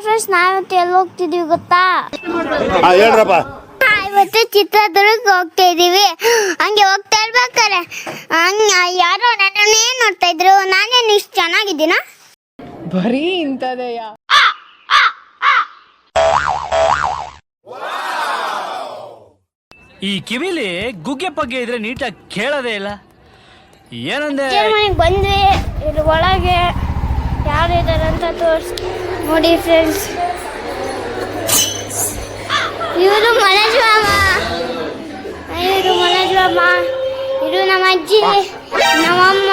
Friends ನಾವಿವತ್ತು ಎಲ್ಲಿ ಹೋಗ್ತಿದೀವಿ ಗೊತ್ತಾ? ಹೇಳ್ರಪ್ಪ. ಇವತ್ತು ಚಿತ್ರದುರ್ಗಕ್ಕೆ ಹೋಗ್ತಾ ಇದೀವಿ. ಹಂಗೆ ಹೋಗ್ತಾ ಇರ್ಬೇಕಾರೆ ಯಾರೋ ನನ್ನನ್ನೇ ನೋಡ್ತಾ ಇದ್ರು. ನಾನೇನು ಇಷ್ಟು ಚೆನ್ನಾಗಿದ್ದೀನ? ಬರೀ ಇಂಥದೆಯ. ಈ ಕಿವಿಲಿ ಗುಗ್ಗೆ ಪಗ್ಗೆ ಇದ್ರೆ ನೀಟಾಗಿ ಕೇಳೋದೇ ಇಲ್ಲ. ಏನಂದೆ ಮನೆಗೆ ಬಂದ್ವಿ. ಇಲ್ಲಿ ಒಳಗೆ ಯಾರು ಇದ್ದಾರೆ ಅಂತ ನೋಡಿ ಫ್ರೆಂಡ್ಸ್. ಇವರು ಮನೋಜ್ ಮಾಮ, ಇದು ನಮ್ಮ ಅಜ್ಜಿ, ನಮ್ಮಮ್ಮ.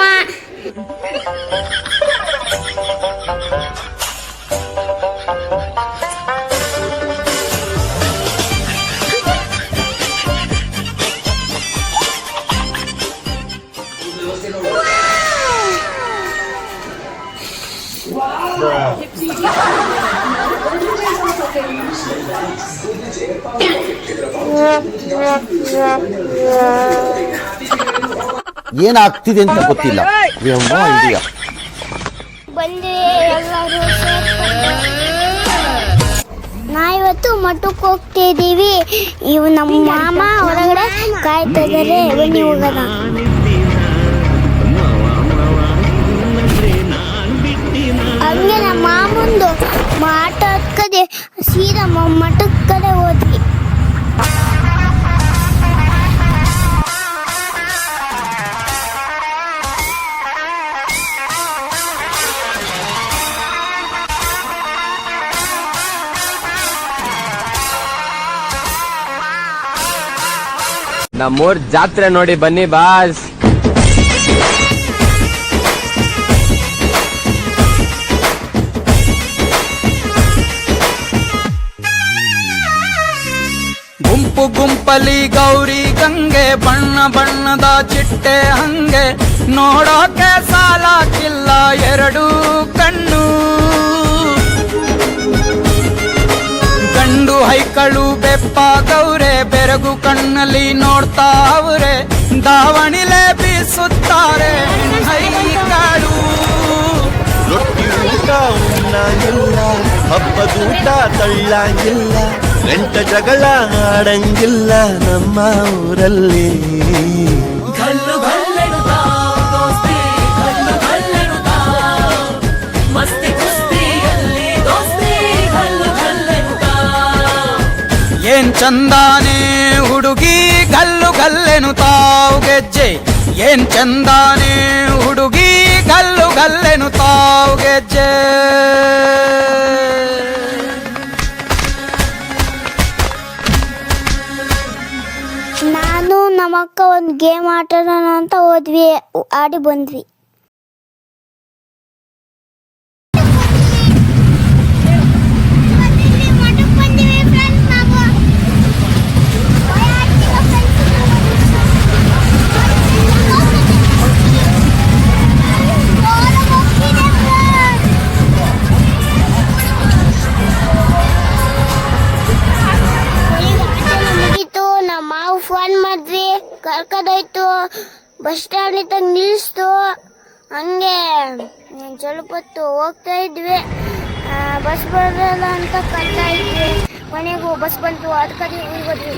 ಏನಾಗ್ತಿದೆ ಅಂತ ಗೊತ್ತಿಲ್ಲ. ಬಂದ್ವಿ ಎಲ್ಲರೂ. ನಾವಿವತ್ತು ಮಠಕ್ಕೆ ಹೋಗ್ತಾ ಇದ್ದೀವಿ. ಇವು ನಮ್ಮ ಮಾಮ ಹೊರಗಡೆ ಕಾಯ್ತಾ ಇದ್ದಾರೆ. ಬನ್ನಿ ಹೋಗೋಣ. ಹಂಗೆ ನಮ್ಮ ಮಾಮಂದು ಆಟ ಹತ್ಕದೆ ಸೀದಾ ಮಠದ ಕಡೆ ಹೋದ್ವಿ. ನಮ್ಮೂರ್ ಜಾತ್ರೆ ನೋಡಿ ಬನ್ನಿ ಬಾಸ್. ಗುಂಪು ಗುಂಪಲಿ ಗೌರಿ ಗಂಗೆ, ಬಣ್ಣ ಬಣ್ಣದ ಚಿಟ್ಟೆ ಹಂಗೆ, ನೋಡೋಕೆ ಸಾಲಾಕಿಲ್ಲ ಎರಡು ಕಣ್ಣು. ಗಂಡು ಹೈಕಳು ಬೆಪ್ಪಾಗವ್ರೆ, ಬೆರಗು ಕಣ್ಣಲ್ಲಿ ನೋಡ್ತಾ ಅವ್ರೆ, ದಾವಣಿಲೆ ಬೀಸುತ್ತಾರೆ ಹೈಕಳು. ರೊಟ್ಟಿ ಊಟ ಉಣ್ಣಂಗಿಲ್ಲ, ಹಬ್ಬದೂಟ ತಳ್ಳಂಗಿಲ್ಲ, ಗಂಟ ಜಗಳ ಆಡಂಗಿಲ್ಲ ನಮ್ಮ ಊರಲ್ಲಿ. ಏನ್ ಚಂದಾನೆ ಹುಡುಗಿ ಗಲ್ಲು ಗಲ್ಲೆನು ತಾವು ಗೆಜ್ಜೆ, ಏನ್ ಚಂದಾನೆ ಹುಡುಗಿ ಗಲ್ಲು ಗಲ್ಲೆನು ತಾವು ಗೆಜ್ಜೆ. ನಾನು ನಮ್ಮಕ್ಕ ಒಂದು ಗೇಮ್ ಆಟೋಣ ಅಂತ ಹೋದ್ವಿ, ಆಡಿ ಬಂದ್ವಿ. ಫೋನ್ ಮಾಡಿದ್ವಿ, ಕರ್ಕೋದೋಯ್ತು, ಬಸ್ ಸ್ಟ್ಯಾಂಡ್ ಇದ್ದಾಗ ನಿಲ್ಲಿಸ್ತು. ಹಂಗೆ ಸ್ವಲ್ಪ ಹೊತ್ತು ಹೋಗ್ತಾ ಇದ್ವಿ. ಬಸ್ ಬರಲ್ಲ ಅಂತ ಕರ್ತಾ ಇದ್ವಿ. ಮನೆಗೂ ಬಸ್ ಬಂತು, ಅದಕ್ಕೆ ಊರಿಗೆ ಹೋದ್ವಿ.